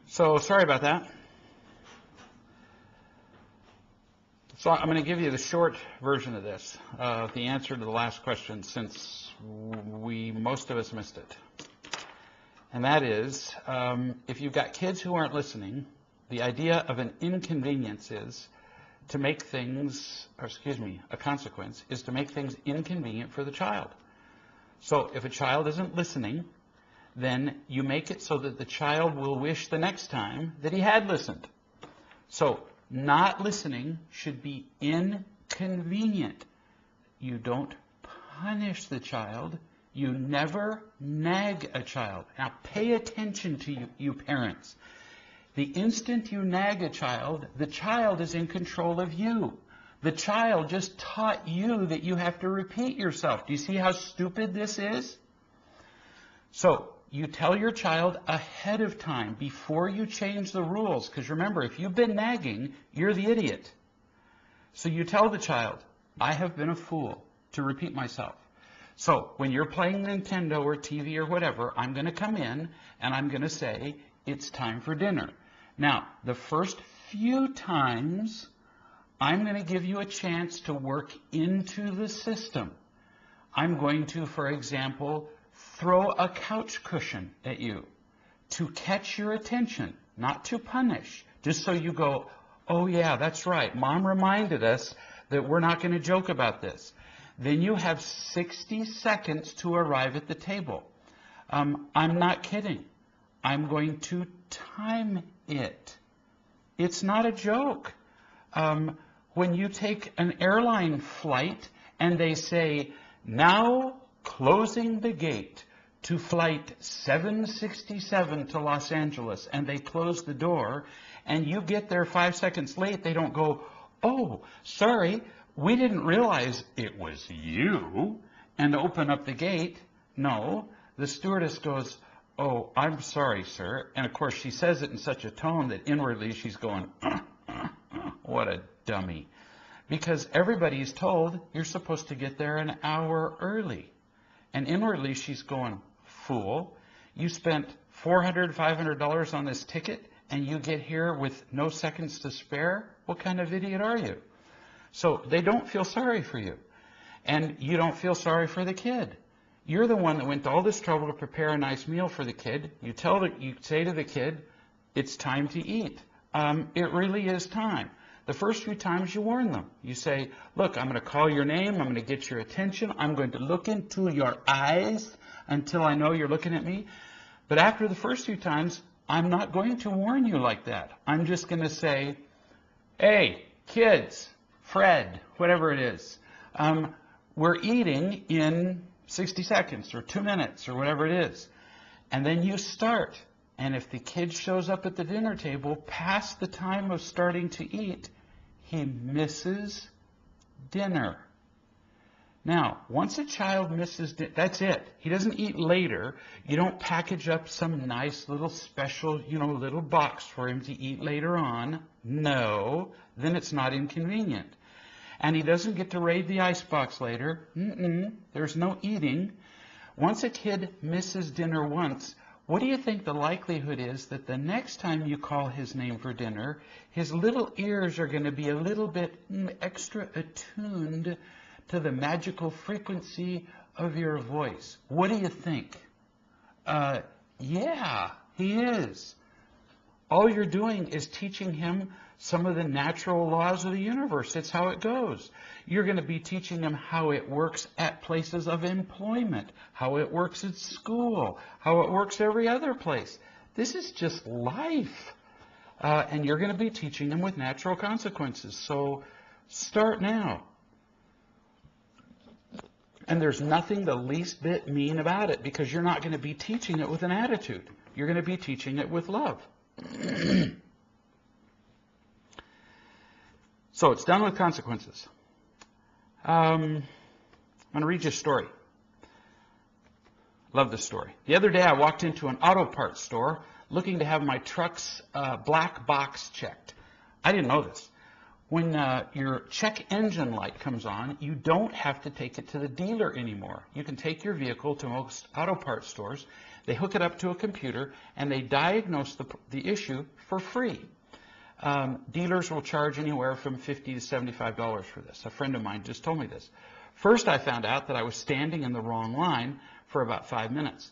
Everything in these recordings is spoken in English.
So sorry about that. So I'm going to give you the short version of this, the answer to the last question, since most of us missed it. And that is, if you've got kids who aren't listening, the idea of an inconvenience is to make things, a consequence is to make things inconvenient for the child. So if a child isn't listening, then you make it so that the child will wish the next time that he had listened. So not listening should be inconvenient. You don't punish the child. You never nag a child. Now pay attention to you parents. The instant you nag a child, the child is in control of you. The child just taught you that you have to repeat yourself. Do you see how stupid this is? So you tell your child ahead of time before you change the rules, because remember, if you've been nagging, you're the idiot. So you tell the child, I have been a fool, to repeat myself. So when you're playing Nintendo or TV or whatever, I'm going to come in and I'm going to say, it's time for dinner. Now, the first few times, I'm going to give you a chance to work into the system. I'm going to, for example, throw a couch cushion at you to catch your attention, not to punish, just so you go, oh yeah, that's right, Mom reminded us that we're not going to joke about this. Then you have 60 seconds to arrive at the table. I'm not kidding. I'm going to time it. It's not a joke. When you take an airline flight and they say, now closing the gate to flight 767 to Los Angeles, and they close the door, and you get there 5 seconds late, they don't go, oh, sorry, we didn't realize it was you, and open up the gate. No, the stewardess goes, oh, I'm sorry, sir. And of course, she says it in such a tone that inwardly she's going, what a dummy. Because everybody's told you're supposed to get there an hour early. And inwardly she's going, fool, you spent $400, $500 on this ticket and you get here with no seconds to spare? What kind of idiot are you? So they don't feel sorry for you. And you don't feel sorry for the kid. You're the one that went to all this trouble to prepare a nice meal for the kid. You say to the kid, it's time to eat. It really is time. The first few times you warn them. You say, look, I'm going to call your name. I'm going to get your attention. I'm going to look into your eyes until I know you're looking at me. But after the first few times, I'm not going to warn you like that. I'm just going to say, hey, kids, Fred, whatever it is, we're eating in 60 seconds or 2 minutes or whatever it is. And then you start. And if the kid shows up at the dinner table past the time of starting to eat, he misses dinner. Now, once a child misses dinner, that's it. He doesn't eat later. You don't package up some nice little special, little box for him to eat later on. No, then it's not inconvenient. And he doesn't get to raid the icebox later. There's no eating. Once a kid misses dinner once, what do you think the likelihood is that the next time you call his name for dinner, his little ears are going to be a little bit extra attuned to the magical frequency of your voice? What do you think? Yeah, he is. All you're doing is teaching him some of the natural laws of the universe. It's how it goes. You're going to be teaching him how it works at places of employment, how it works at school, how it works every other place. This is just life. And you're going to be teaching him with natural consequences. So start now. And there's nothing the least bit mean about it, because you're not going to be teaching it with an attitude. You're going to be teaching it with love. So it's done with consequences. I'm going to read you a story. Love this story. The other day I walked into an auto parts store looking to have my truck's black box checked. I didn't know this. When your check engine light comes on, you don't have to take it to the dealer anymore. You can take your vehicle to most auto parts stores, they hook it up to a computer, and they diagnose the issue for free. Dealers will charge anywhere from $50 to $75 for this. A friend of mine just told me this. First, I found out that I was standing in the wrong line for about 5 minutes.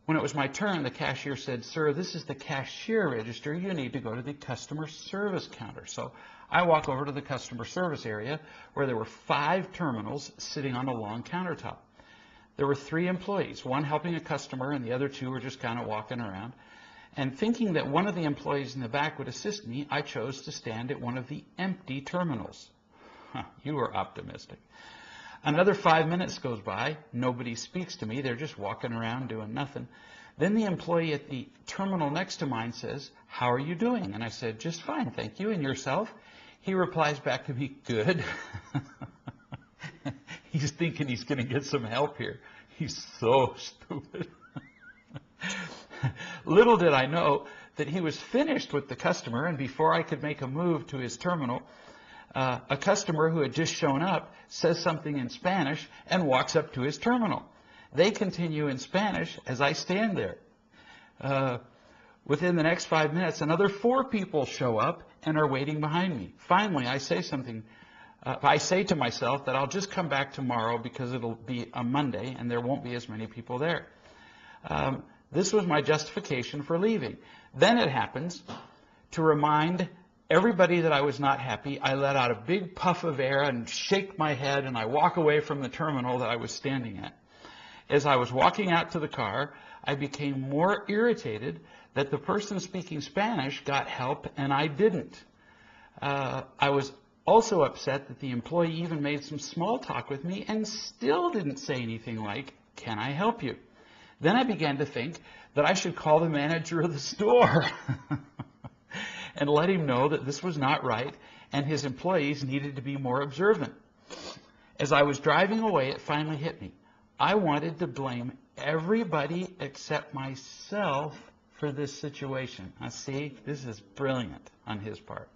When it was my turn, the cashier said, "Sir, this is the cashier register. You need to go to the customer service counter." So I walk over to the customer service area where there were 5 terminals sitting on a long countertop. There were 3 employees, one helping a customer and the other 2 were just kind of walking around. And thinking that one of the employees in the back would assist me, I chose to stand at one of the empty terminals. You were optimistic. Another 5 minutes goes by. Nobody speaks to me. They're just walking around doing nothing. Then the employee at the terminal next to mine says, "How are you doing?" And I said, "Just fine, thank you. And yourself?" He replies back to me, "Good." He's thinking he's going to get some help here. He's so stupid. Little did I know that he was finished with the customer, and before I could make a move to his terminal, a customer who had just shown up says something in Spanish and walks up to his terminal. They continue in Spanish as I stand there. Within the next 5 minutes, another 4 people show up and are waiting behind me. Finally, I say something. I say to myself that I'll just come back tomorrow because it'll be a Monday and there won't be as many people there. This was my justification for leaving. Then it happens, to remind everybody that I was not happy, I let out a big puff of air and shake my head, and I walk away from the terminal that I was standing at. As I was walking out to the car, I became more irritated that the person speaking Spanish got help and I didn't. I was also upset that the employee even made some small talk with me and still didn't say anything like, "Can I help you?" Then I began to think that I should call the manager of the store and let him know that this was not right and his employees needed to be more observant. As I was driving away, it finally hit me. I wanted to blame everybody except myself for this situation. Now see, this is brilliant on his part.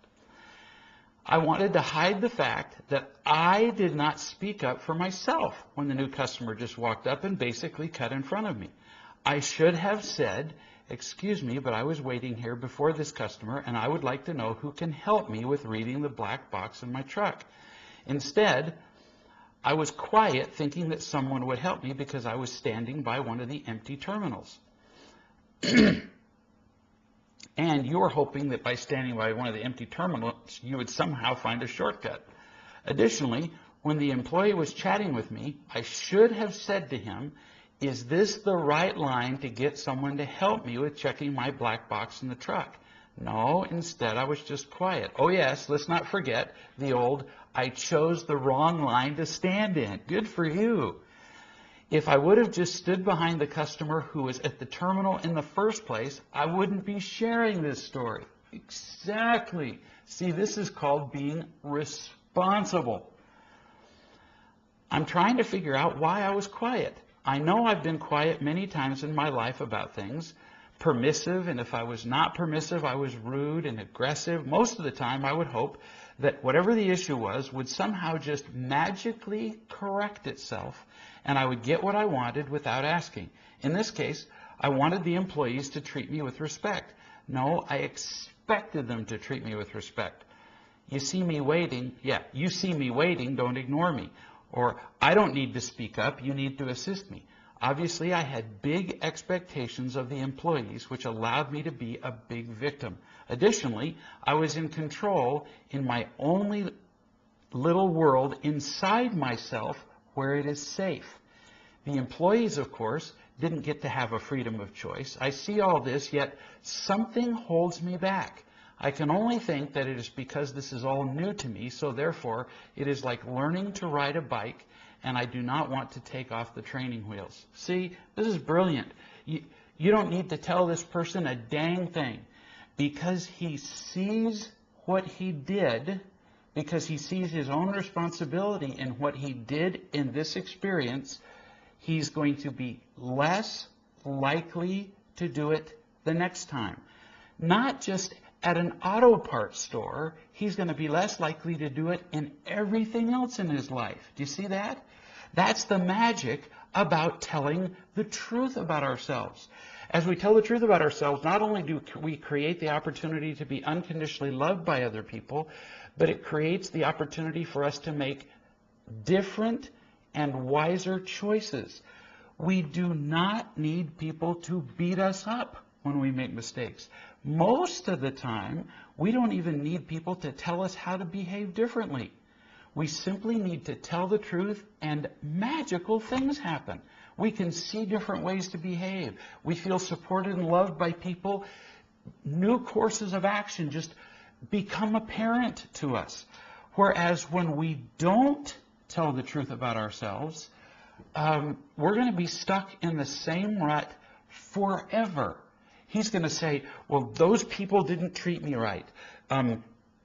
I wanted to hide the fact that I did not speak up for myself when the new customer just walked up and basically cut in front of me. I should have said, "Excuse me, but I was waiting here before this customer and I would like to know who can help me with reading the black box in my truck." Instead, I was quiet, thinking that someone would help me because I was standing by one of the empty terminals. And you were hoping that by standing by one of the empty terminals, you would somehow find a shortcut. Additionally, when the employee was chatting with me, I should have said to him, "Is this the right line to get someone to help me with checking my black box in the truck?" No, instead I was just quiet. Oh yes, let's not forget the old, "I chose the wrong line to stand in." Good for you. If I would have just stood behind the customer who was at the terminal in the first place, I wouldn't be sharing this story. Exactly. See, this is called being responsible. I'm trying to figure out why I was quiet. I know I've been quiet many times in my life about things, permissive, and if I was not permissive, I was rude and aggressive. Most of the time, I would hope that whatever the issue was would somehow just magically correct itself, and I would get what I wanted without asking. In this case, I wanted the employees to treat me with respect. No, I expected them to treat me with respect. You see me waiting, don't ignore me. Or, I don't need to speak up, you need to assist me. Obviously, I had big expectations of the employees, which allowed me to be a big victim. Additionally, I was in control in my only little world inside myself where it is safe. The employees, of course, didn't get to have a freedom of choice. I see all this, yet something holds me back. I can only think that it is because this is all new to me, so therefore it is like learning to ride a bike, and I do not want to take off the training wheels. See, this is brilliant. You don't need to tell this person a dang thing. Because he sees what he did, because he sees his own responsibility in what he did in this experience, he's going to be less likely to do it the next time. Not just at an auto parts store, he's going to be less likely to do it in everything else in his life. Do you see that? That's the magic about telling the truth about ourselves. As we tell the truth about ourselves, not only do we create the opportunity to be unconditionally loved by other people, but it creates the opportunity for us to make different and wiser choices. We do not need people to beat us up when we make mistakes. Most of the time, we don't even need people to tell us how to behave differently. We simply need to tell the truth, and magical things happen. We can see different ways to behave. We feel supported and loved by people. New courses of action just become apparent to us. Whereas when we don't tell the truth about ourselves, we're going to be stuck in the same rut forever. He's going to say, well, those people didn't treat me right.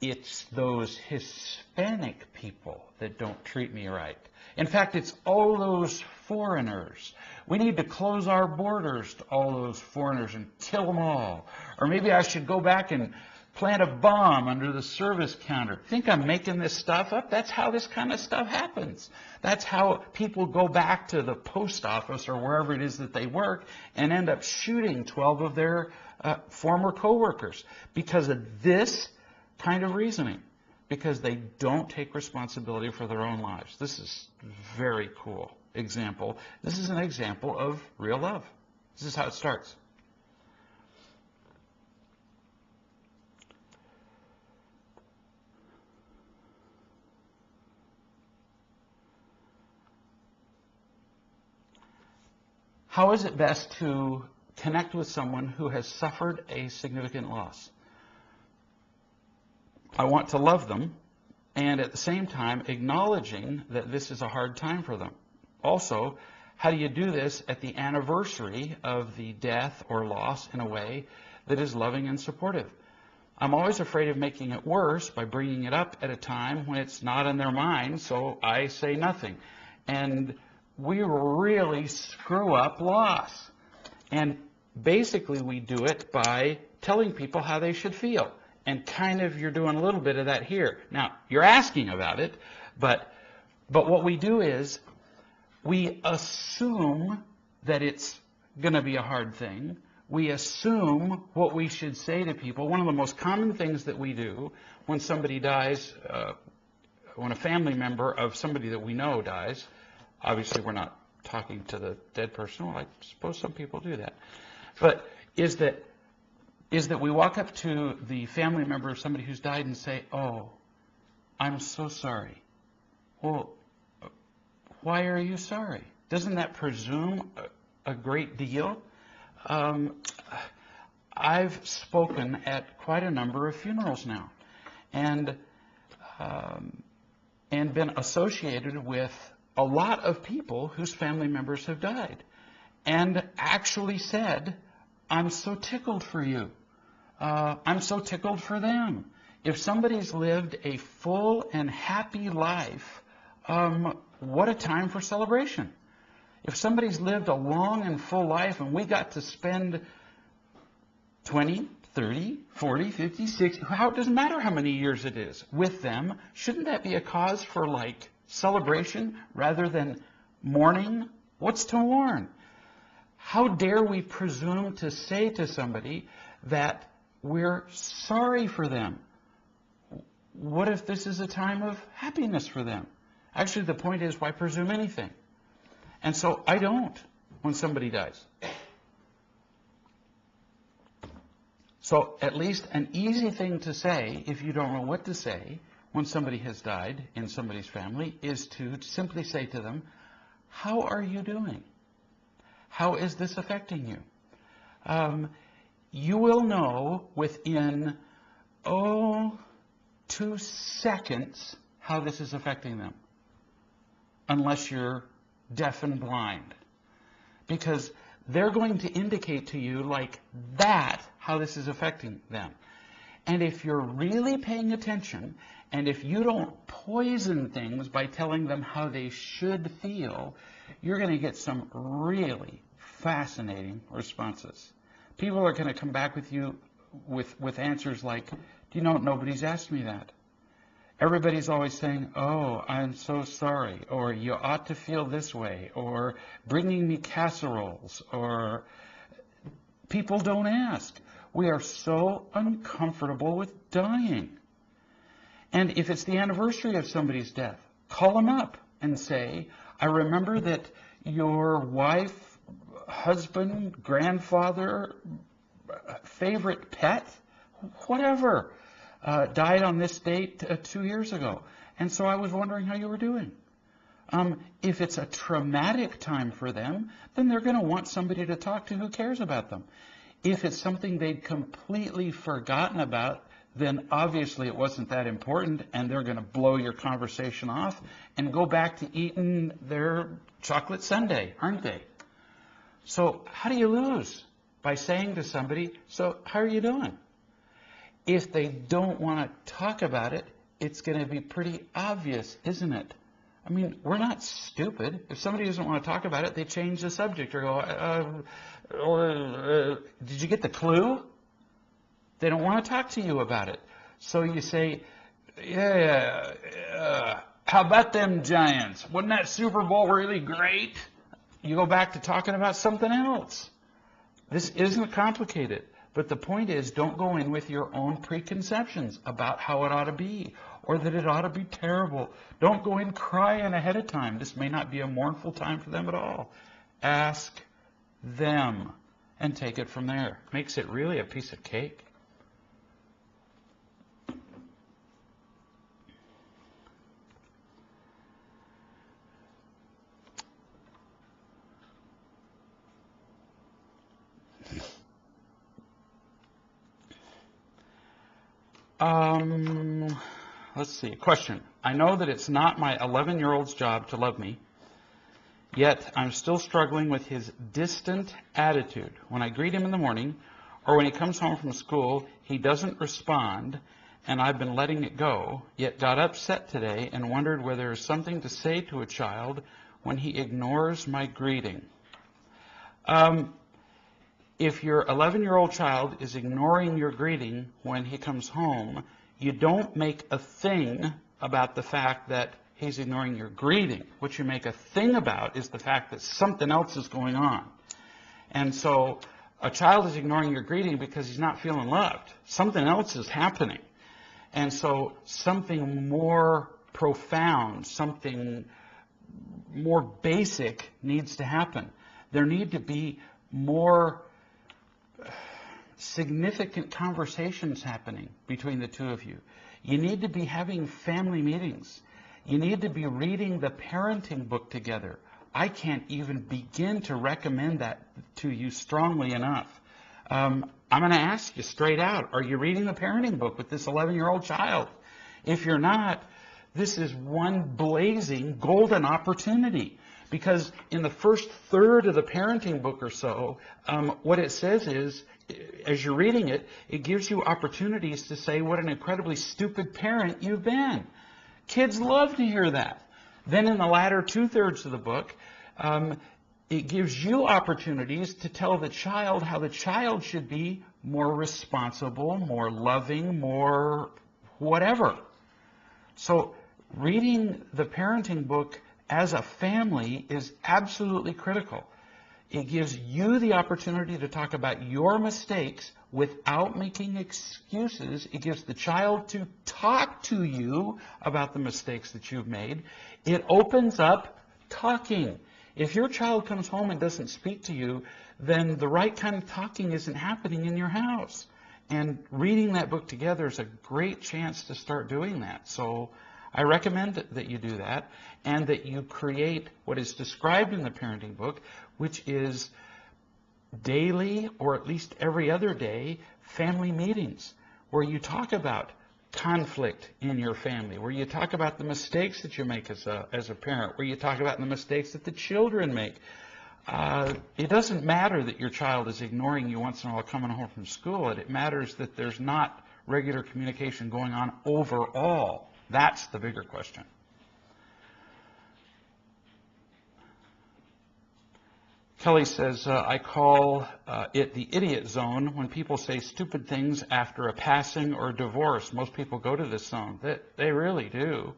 It's those Hispanic people that don't treat me right. In fact, it's all those foreigners. We need to close our borders to all those foreigners and kill them all. Or maybe I should go back and plant a bomb under the service counter. Think I'm making this stuff up? That's how this kind of stuff happens. That's how people go back to the post office or wherever it is that they work and end up shooting 12 of their former coworkers because of this kind of reasoning, because they don't take responsibility for their own lives. This is a very cool example. This is an example of real love. This is how it starts. How is it best to connect with someone who has suffered a significant loss? I want to love them, and at the same time acknowledging that this is a hard time for them. Also, how do you do this at the anniversary of the death or loss in a way that is loving and supportive? I'm always afraid of making it worse by bringing it up at a time when it's not in their mind, so I say nothing. And we really screw up loss. And basically we do it by telling people how they should feel. And kind of you're doing a little bit of that here. Now, you're asking about it, but what we do is we assume that it's going to be a hard thing. We assume what we should say to people. One of the most common things that we do when somebody dies, when a family member of somebody that we know dies, obviously we're not talking to the dead person. Well, I suppose some people do that. But is that we walk up to the family member of somebody who's died and say, oh, I'm so sorry. Well, why are you sorry? Doesn't that presume a great deal? I've spoken at quite a number of funerals now and been associated with a lot of people whose family members have died and actually said, I'm so tickled for you. I'm so tickled for them. If somebody's lived a full and happy life, what a time for celebration. If somebody's lived a long and full life and we got to spend 20, 30, 40, 50, 60, it doesn't matter how many years it is with them, shouldn't that be a cause for like celebration rather than mourning? What's to mourn? How dare we presume to say to somebody that we're sorry for them? What if this is a time of happiness for them? Actually, the point is, why presume anything? And so I don't when somebody dies. So at least an easy thing to say, if you don't know what to say, when somebody has died in somebody's family, is to simply say to them, how are you doing? How is this affecting you? You will know within, 2 seconds how this is affecting them, unless you're deaf and blind. Because they're going to indicate to you like that how this is affecting them. And if you're really paying attention, and if you don't poison things by telling them how they should feel, you're going to get some really fascinating responses. People are going to come back with answers like, do you know, nobody's asked me that. Everybody's always saying, oh, I'm so sorry, or you ought to feel this way, or bringing me casseroles, or people don't ask. We are so uncomfortable with dying. And if it's the anniversary of somebody's death, call them up and say, I remember that your wife, husband, grandfather, favorite pet, whatever, died on this date 2 years ago. And so I was wondering how you were doing. If it's a traumatic time for them, then they're going to want somebody to talk to who cares about them. If it's something they'd completely forgotten about, then obviously it wasn't that important, and they're going to blow your conversation off and go back to eating their chocolate sundae, aren't they? So how do you lose? By saying to somebody, so how are you doing? If they don't want to talk about it, it's going to be pretty obvious, isn't it? I mean, we're not stupid. If somebody doesn't want to talk about it, they change the subject or go, did you get the clue? They don't want to talk to you about it. So you say, how about them Giants? Wasn't that Super Bowl really great? You go back to talking about something else. This isn't complicated. But the point is, don't go in with your own preconceptions about how it ought to be, or that it ought to be terrible. Don't go in crying ahead of time. This may not be a mournful time for them at all. Ask them and take it from there. Makes it really a piece of cake. Let's see. Question. I know that it's not my 11-year-old's job to love me, yet I'm still struggling with his distant attitude. When I greet him in the morning, or when he comes home from school, he doesn't respond, and I've been letting it go, yet got upset today and wondered whether there's something to say to a child when he ignores my greeting. If your 11-year-old child is ignoring your greeting when he comes home, you don't make a thing about the fact that he's ignoring your greeting. What you make a thing about is the fact that something else is going on. And so a child is ignoring your greeting because he's not feeling loved. Something else is happening. And so something more profound, something more basic needs to happen. There need to be more significant conversations happening between the two of you. You need to be having family meetings. You need to be reading the parenting book together. I can't even begin to recommend that to you strongly enough. I'm going to ask you straight out, are you reading the parenting book with this 11-year-old child? If you're not, this is one blazing golden opportunity. Because in the first third of the parenting book or so, what it says is, as you're reading it, it gives you opportunities to say what an incredibly stupid parent you've been. Kids love to hear that. Then in the latter two-thirds of the book, it gives you opportunities to tell the child how the child should be more responsible, more loving, more whatever. So reading the parenting book as a family is absolutely critical. It gives you the opportunity to talk about your mistakes without making excuses. It gives the child to talk to you about the mistakes that you've made. It opens up talking. If your child comes home and doesn't speak to you, then the right kind of talking isn't happening in your house. And reading that book together is a great chance to start doing that. So I recommend that you do that, and that you create what is described in the parenting book, which is daily, or at least every other day, family meetings where you talk about conflict in your family, where you talk about the mistakes that you make as a parent, where you talk about the mistakes that the children make. It doesn't matter that your child is ignoring you once in a while coming home from school. It matters that there's not regular communication going on overall. That's the bigger question. Kelly says, I call it the idiot zone when people say stupid things after a passing or divorce. Most people go to this zone. They really do.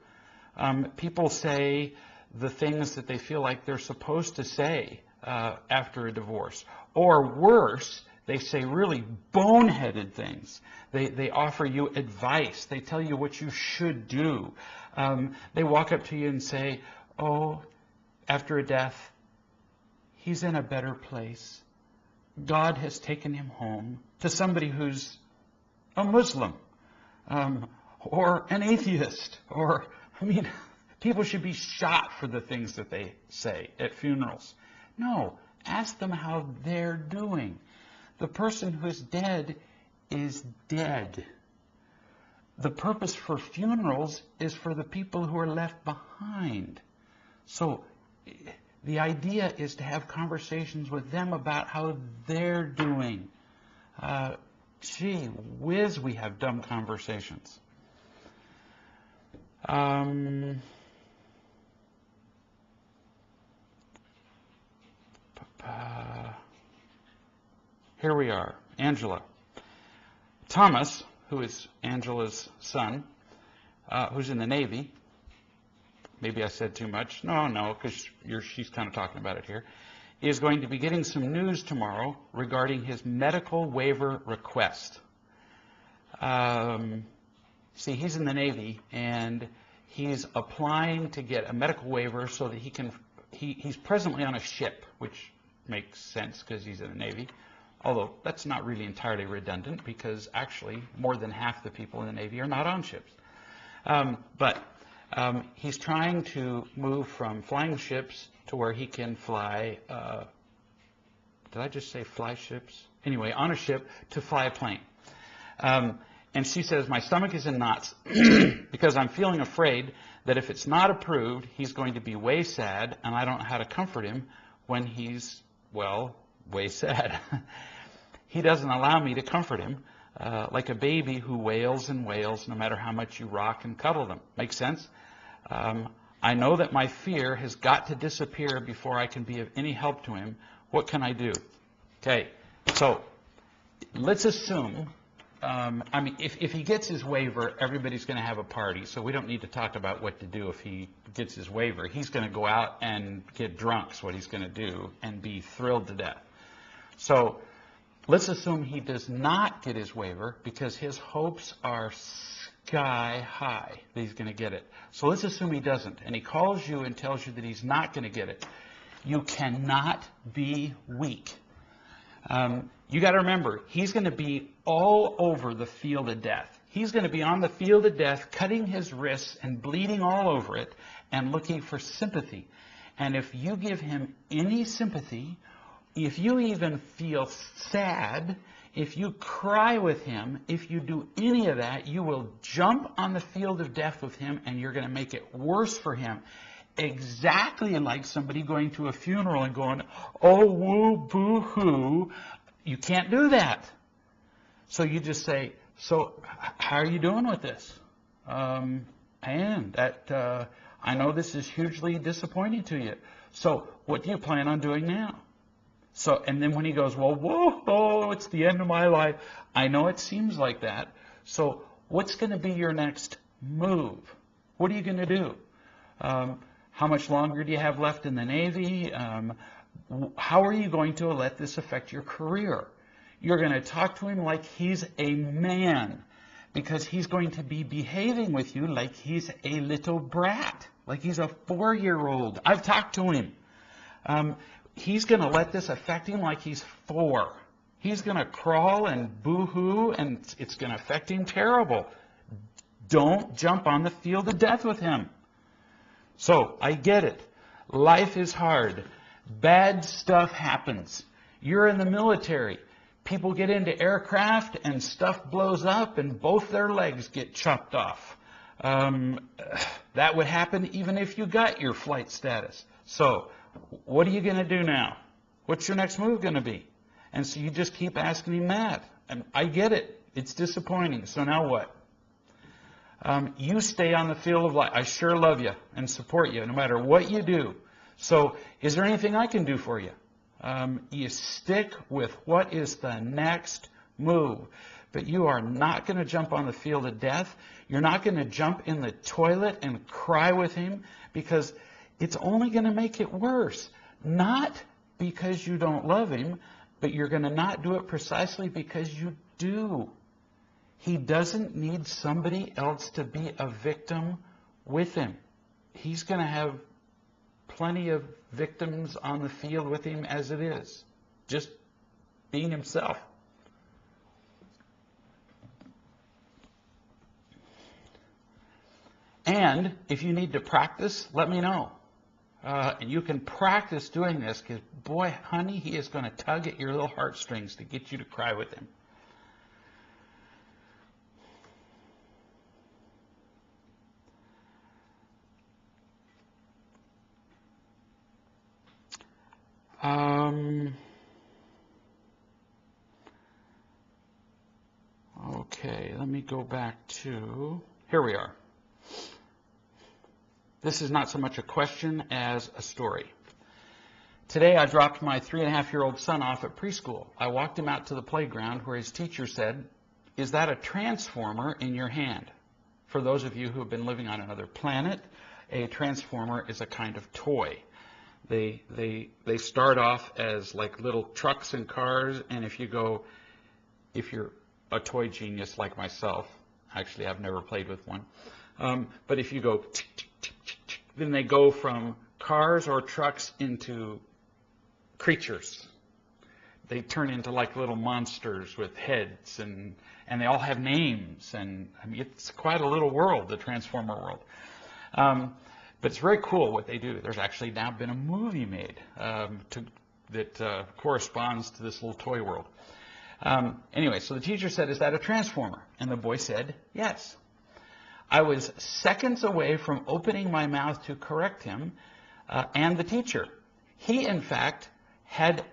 People say the things that they feel like they're supposed to say after a divorce. Or worse, they say really boneheaded things. They offer you advice. They tell you what you should do. They walk up to you and say, oh, after a death, he's in a better place. God has taken him home. To somebody who's a Muslim or an atheist. People should be shot for the things that they say at funerals. No, ask them how they're doing. The person who's dead is dead. The purpose for funerals is for the people who are left behind. So the idea is to have conversations with them about how they're doing. Gee whiz, we have dumb conversations. Here we are, Angela. Thomas, who is Angela's son, who's in the Navy. Maybe I said too much. No, because she's kind of talking about it here. Is going to be getting some news tomorrow regarding his medical waiver request. See, he's in the Navy, and he's applying to get a medical waiver so that he's presently on a ship, which makes sense because he's in the Navy. Although that's not really entirely redundant because actually more than half the people in the Navy are not on ships. But he's trying to move from flying ships to where he can fly, did I just say fly ships? Anyway, on a ship to fly a plane. And she says, my stomach is in knots because I'm feeling afraid that if it's not approved, he's going to be way sad, and I don't know how to comfort him when he's, well, way sad. He doesn't allow me to comfort him like a baby who wails and wails no matter how much you rock and cuddle them. Makes sense? I know that my fear has got to disappear before I can be of any help to him. What can I do? Okay, so let's assume, if he gets his waiver, everybody's going to have a party. So we don't need to talk about what to do if he gets his waiver. He's going to go out and get drunk is what he's going to do and be thrilled to death. So let's assume he does not get his waiver because his hopes are sky high that he's going to get it. So let's assume he doesn't, and he calls you and tells you that he's not going to get it. You cannot be weak. You got to remember, he's going to be all over the field of death. He's going to be on the field of death, cutting his wrists and bleeding all over it and looking for sympathy. And if you give him any sympathy, if you even feel sad, if you cry with him, if you do any of that, you will jump on the field of death with him, and you're going to make it worse for him. Exactly like somebody going to a funeral and going, oh, woo, boo, hoo. You can't do that. So you just say, so how are you doing with this? I know this is hugely disappointing to you. So what do you plan on doing now? So, and then when he goes, well, whoa, it's the end of my life. I know it seems like that. So what's going to be your next move? What are you going to do? How much longer do you have left in the Navy? How are you going to let this affect your career? You're going to talk to him like he's a man, because he's going to be behaving with you like he's a little brat, like he's a 4-year-old. I've talked to him. He's going to let this affect him like he's 4. He's going to crawl and boo-hoo, and it's going to affect him terrible. Don't jump on the field of death with him. So, I get it. Life is hard. Bad stuff happens. You're in the military. People get into aircraft and stuff blows up and both their legs get chopped off. That would happen even if you got your flight status. So, what are you going to do now? What's your next move going to be? And so you just keep asking him that. And I get it. It's disappointing. So now what? You stay on the field of life. I sure love you and support you no matter what you do. So is there anything I can do for you? You stick with what is the next move. But you are not going to jump on the field of death. You're not going to jump in the toilet and cry with him, because it's only going to make it worse. Not because you don't love him, but you're going to not do it precisely because you do. He doesn't need somebody else to be a victim with him. He's going to have plenty of victims on the field with him as it is, just being himself. And if you need to practice, let me know. And you can practice doing this, because, boy, honey, he is going to tug at your little heartstrings to get you to cry with him. Okay, let me go back to, here we are. This is not so much a question as a story. Today I dropped my 3.5-year-old son off at preschool. I walked him out to the playground where his teacher said, "Is that a transformer in your hand?" For those of you who have been living on another planet, a transformer is a kind of toy. They start off as like little trucks and cars, and if you're a toy genius like myself, actually I've never played with one, but if you go tick, tick, tick, tick, tick, then they go from cars or trucks into creatures. They turn into like little monsters with heads, and they all have names, and I mean, it's quite a little world, the Transformer world. But it's very cool what they do. There's actually now been a movie made that corresponds to this little toy world. Anyway, so the teacher said, "Is that a transformer?" And the boy said, "Yes." I was seconds away from opening my mouth to correct him and the teacher. He, in fact, had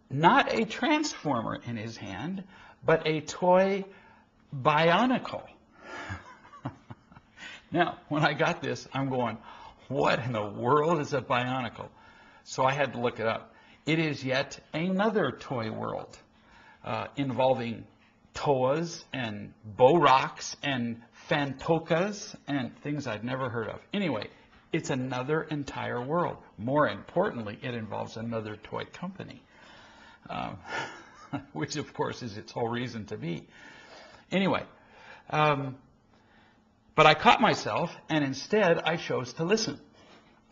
not a transformer in his hand, but a toy bionicle. Now, when I got this, I'm going, what in the world is a bionicle? So I had to look it up. It is yet another toy world involving toas and Boraks and Fantokas and things I'd never heard of. Anyway, it's another entire world. More importantly, it involves another toy company, which of course is its whole reason to be. Anyway, but I caught myself, and instead I chose to listen.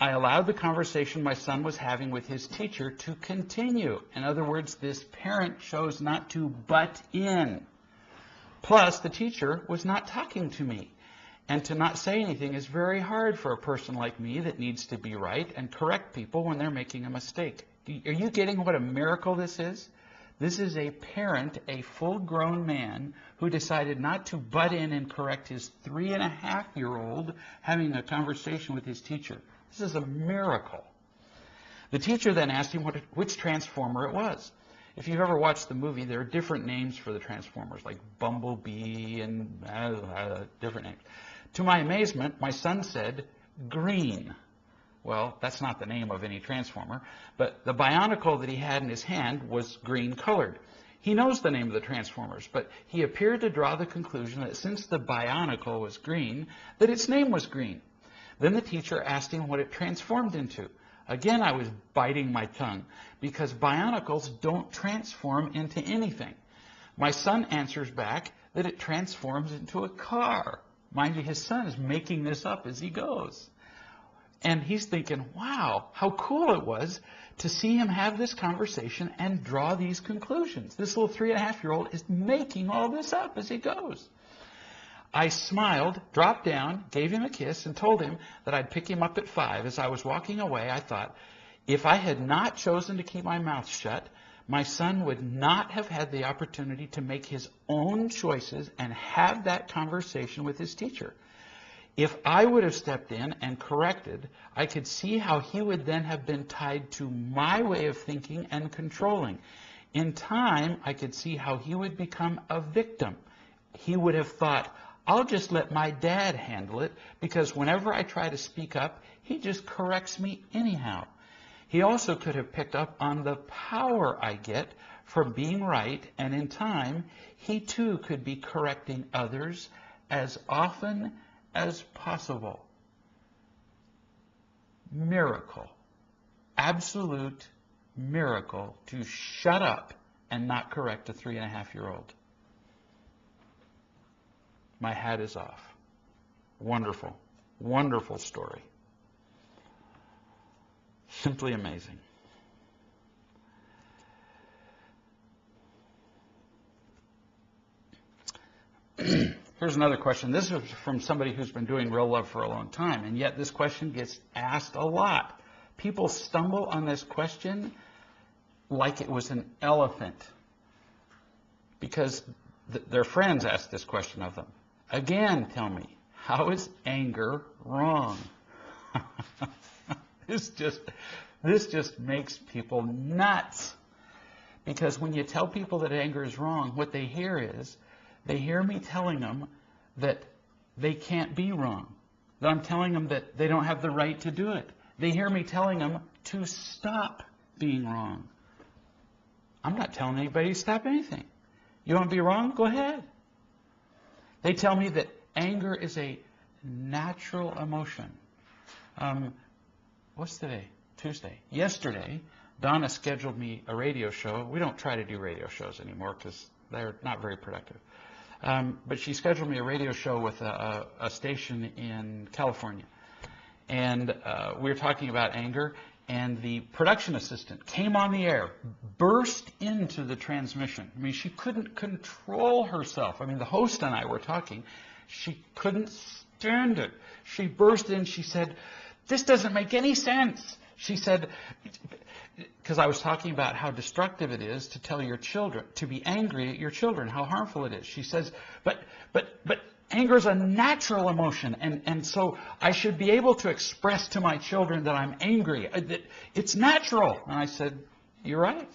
I allowed the conversation my son was having with his teacher to continue. In other words, this parent chose not to butt in. Plus, the teacher was not talking to me. And to not say anything is very hard for a person like me that needs to be right and correct people when they're making a mistake. Are you getting what a miracle this is? This is a parent, a full-grown man, who decided not to butt in and correct his 3.5-year-old having a conversation with his teacher. This is a miracle. The teacher then asked him which transformer it was. If you've ever watched the movie, there are different names for the transformers, like Bumblebee and different names. To my amazement, my son said, "Green." Well, that's not the name of any transformer, but the bionicle that he had in his hand was green colored. He knows the name of the transformers, but he appeared to draw the conclusion that since the bionicle was green, that its name was green. Then the teacher asked him what it transformed into. Again, I was biting my tongue, because bionicles don't transform into anything. My son answers back that it transforms into a car. Mind you, his son is making this up as he goes. And he's thinking, wow, how cool it was to see him have this conversation and draw these conclusions. This little 3.5-year-old is making all this up as he goes. I smiled, dropped down, gave him a kiss, and told him that I'd pick him up at 5. As I was walking away, I thought, if I had not chosen to keep my mouth shut, my son would not have had the opportunity to make his own choices and have that conversation with his teacher. If I would have stepped in and corrected, I could see how he would then have been tied to my way of thinking and controlling. In time, I could see how he would become a victim. He would have thought, I'll just let my dad handle it, because whenever I try to speak up, he just corrects me anyhow. He also could have picked up on the power I get from being right, and in time, he too could be correcting others as often as possible. Miracle. Absolute miracle to shut up and not correct a 3.5-year-old. My hat is off. Wonderful, wonderful story. Simply amazing. Here's another question. This is from somebody who's been doing real love for a long time, and yet this question gets asked a lot. People stumble on this question like it was an elephant because their friends ask this question of them. Again, tell me, how is anger wrong? This just makes people nuts. Because when you tell people that anger is wrong, what they hear is, they hear me telling them that they can't be wrong. That I'm telling them that they don't have the right to do it. They hear me telling them to stop being wrong. I'm not telling anybody to stop anything. You want to be wrong? Go ahead. They tell me that anger is a natural emotion. What's today? Tuesday. Yesterday, Donna scheduled me a radio show. We don't try to do radio shows anymore because they're not very productive. But she scheduled me a radio show with a station in California. And we were talking about anger, and the production assistant came on the air, burst into the transmission. I mean, she couldn't control herself. I mean, the host and I were talking. She couldn't stand it. She burst in. She said, "This doesn't make any sense." She said, because I was talking about how destructive it is to tell your children, to be angry at your children, how harmful it is. She says, but anger is a natural emotion, and so I should be able to express to my children that I'm angry. It's natural. And I said, you're right.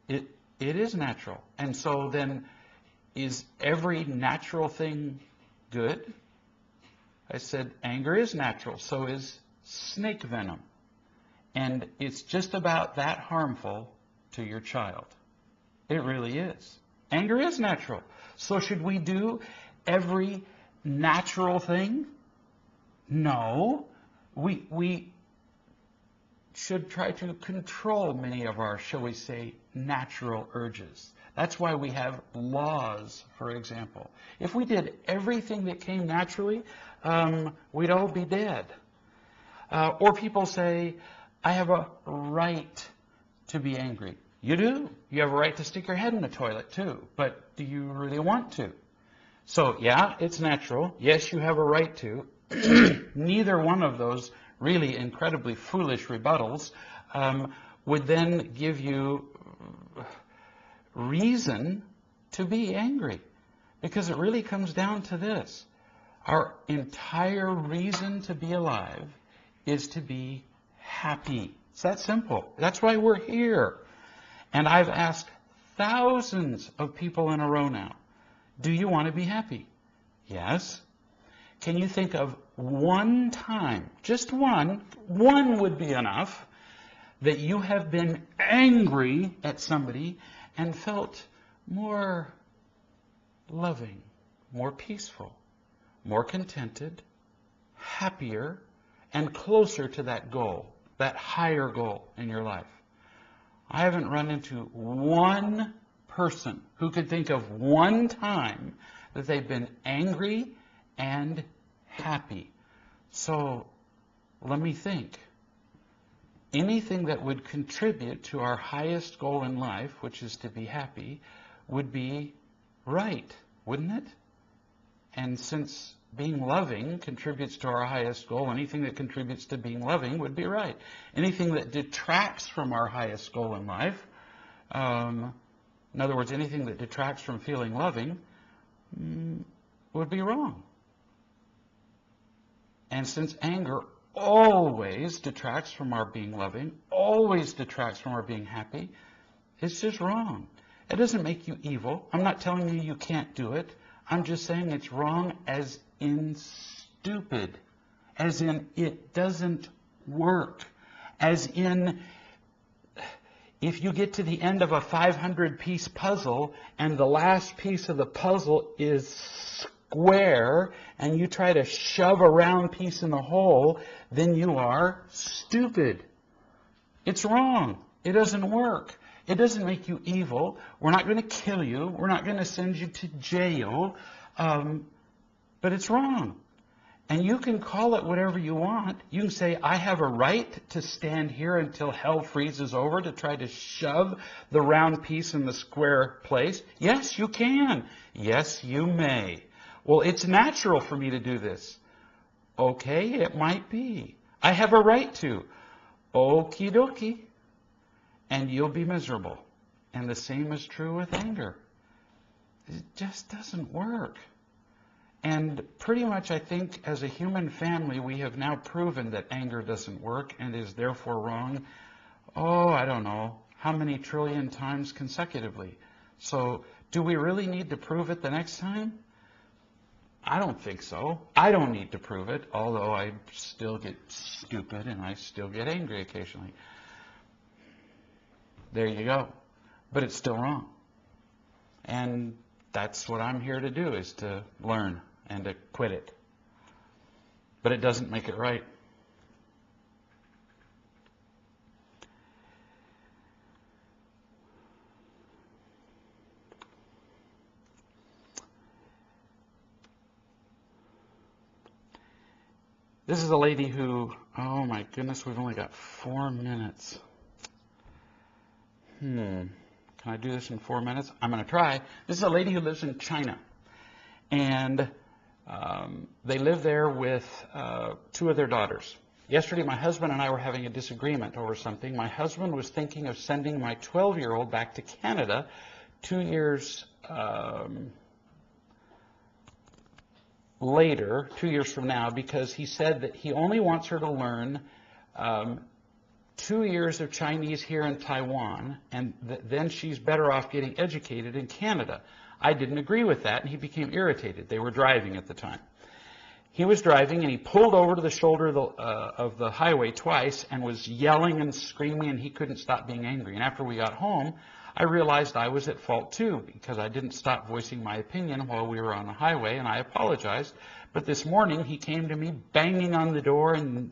It is natural. And so then, is every natural thing good? I said, anger is natural. So is snake venom. And it's just about that harmful to your child. It really is. Anger is natural. So should we do every natural thing? No. We should try to control many of our, shall we say, natural urges. That's why we have laws, for example. If we did everything that came naturally, we'd all be dead. Or people say, I have a right to be angry. You do. You have a right to stick your head in the toilet too. But do you really want to? So yeah, it's natural. Yes, you have a right to. Neither one of those really incredibly foolish rebuttals would then give you reason to be angry. Because it really comes down to this. Our entire reason to be alive is to be happy. It's that simple. That's why we're here. And I've asked thousands of people in a row now, do you want to be happy? Yes. Can you think of one time, just one would be enough, that you have been angry at somebody and felt more loving, more peaceful, more contented, happier, and closer to that goal, that higher goal in your life? I haven't run into one person who could think of one time that they've been angry and happy. So let me think. Anything that would contribute to our highest goal in life, which is to be happy, would be right, wouldn't it? And since being loving contributes to our highest goal, anything that contributes to being loving would be right. Anything that detracts from our highest goal in life, in other words, anything that detracts from feeling loving, would be wrong. And since anger always detracts from our being loving, always detracts from our being happy, it's just wrong. It doesn't make you evil. I'm not telling you you can't do it. I'm just saying it's wrong as in stupid, as in it doesn't work, as in If you get to the end of a 500-piece puzzle and the last piece of the puzzle is square and you try to shove a round piece in the hole, then you are stupid. It's wrong. It doesn't work. It doesn't make you evil. We're not going to kill you. We're not going to send you to jail. But it's wrong. And you can call it whatever you want. You can say, I have a right to stand here until hell freezes over to try to shove the round piece in the square place. Yes, you can. Yes, you may. Well, it's natural for me to do this. Okay, it might be. I have a right to. Okie dokie. And you'll be miserable. And the same is true with anger. It just doesn't work. And pretty much, I think, as a human family, we have now proven that anger doesn't work and is therefore wrong. Oh, I don't know, how many trillion times consecutively. So, do we really need to prove it the next time? I don't think so. I don't need to prove it, although I still get stupid and I still get angry occasionally. There you go. But it's still wrong. And that's what I'm here to do, is to learn and to quit it. But it doesn't make it right. This is a lady who, oh my goodness, we've only got 4 minutes. Can I do this in 4 minutes? I'm going to try. This is a lady who lives in China. And they live there with 2 of their daughters. Yesterday, my husband and I were having a disagreement over something. My husband was thinking of sending my 12-year-old back to Canada 2 years later, 2 years from now, because he said that he only wants her to learn 2 years of Chinese here in Taiwan, and then she's better off getting educated in Canada. I didn't agree with that, and he became irritated. They were driving at the time. He was driving, and he pulled over to the shoulder of the highway twice and was yelling and screaming, and he couldn't stop being angry. And after we got home, I realized I was at fault too, because I didn't stop voicing my opinion while we were on the highway, and I apologized. But this morning, he came to me banging on the door and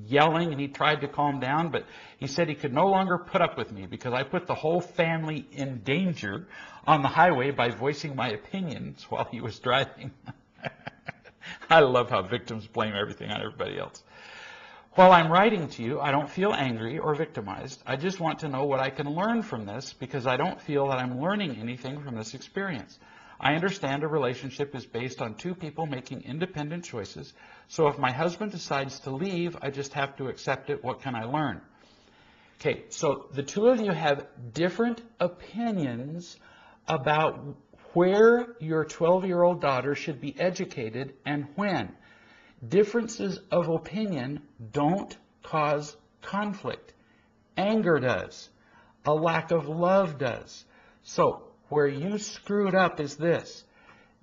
yelling, and he tried to calm down, but he said he could no longer put up with me because I put the whole family in danger on the highway by voicing my opinions while he was driving. I love how victims blame everything on everybody else. While I'm writing to you, I don't feel angry or victimized. I just want to know what I can learn from this, because I don't feel that I'm learning anything from this experience. I understand a relationship is based on 2 people making independent choices, so if my husband decides to leave, I just have to accept it. What can I learn? Okay, so the 2 of you have different opinions about where your 12-year-old daughter should be educated and when. Differences of opinion don't cause conflict. Anger does. A lack of love does. So, where you screwed up is this.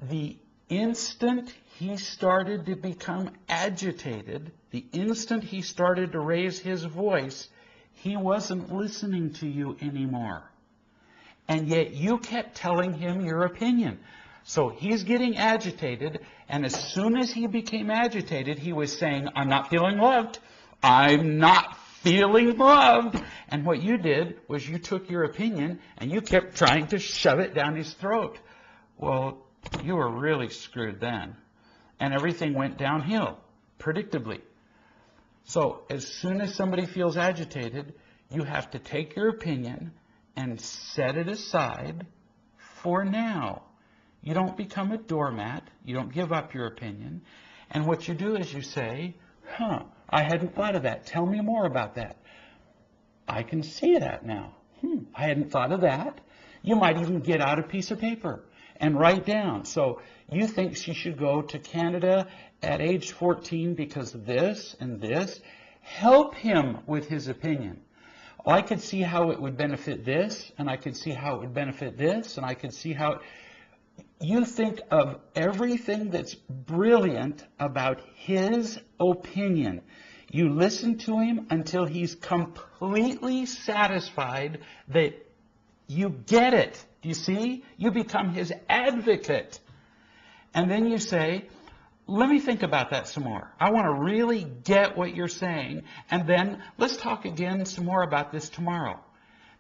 The instant he started to become agitated, the instant he started to raise his voice, he wasn't listening to you anymore. And yet you kept telling him your opinion. So he's getting agitated, and as soon as he became agitated, he was saying, I'm not feeling loved. I'm not feeling loved. And what you did was you took your opinion and you kept trying to shove it down his throat. Well, you were really screwed then. And everything went downhill, predictably. So as soon as somebody feels agitated, you have to take your opinion and set it aside for now. You don't become a doormat. You don't give up your opinion. And what you do is you say, I hadn't thought of that. Tell me more about that. I can see that now. I hadn't thought of that. You might even get out a piece of paper and write down. So you think she should go to Canada at age 14 because of this and this. Help him with his opinion. Oh, I could see how it would benefit this, and I could see how it would benefit this, and I could see how it... You think of everything that's brilliant about his opinion. You listen to him until he's completely satisfied that you get it. Do you see? You become his advocate. And then you say, let me think about that some more. I want to really get what you're saying. And then let's talk again some more about this tomorrow.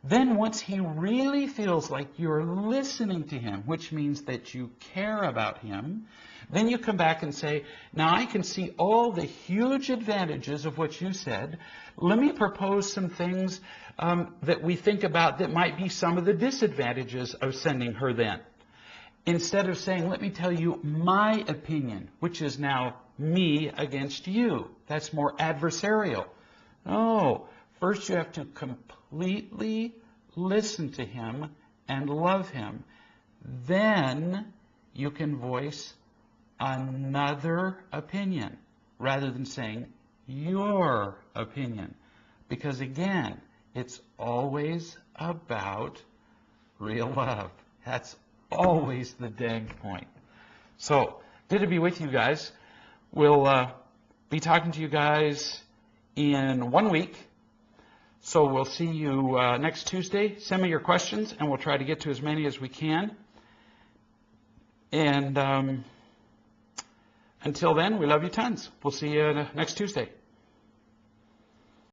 Then once he really feels like you're listening to him, which means that you care about him, then you come back and say, now I can see all the huge advantages of what you said. Let me propose some things that we think about that might be some of the disadvantages of sending her then. Instead of saying, let me tell you my opinion, which is now me against you. That's more adversarial. No, first you have to completely listen to him and love him. Then you can voice another opinion rather than saying your opinion. Because again, it's always about real love. That's always the dang point. So, good to be with you guys. We'll be talking to you guys in 1 week. So we'll see you next Tuesday. Send me your questions, and we'll try to get to as many as we can. And until then, we love you tons. We'll see you next Tuesday.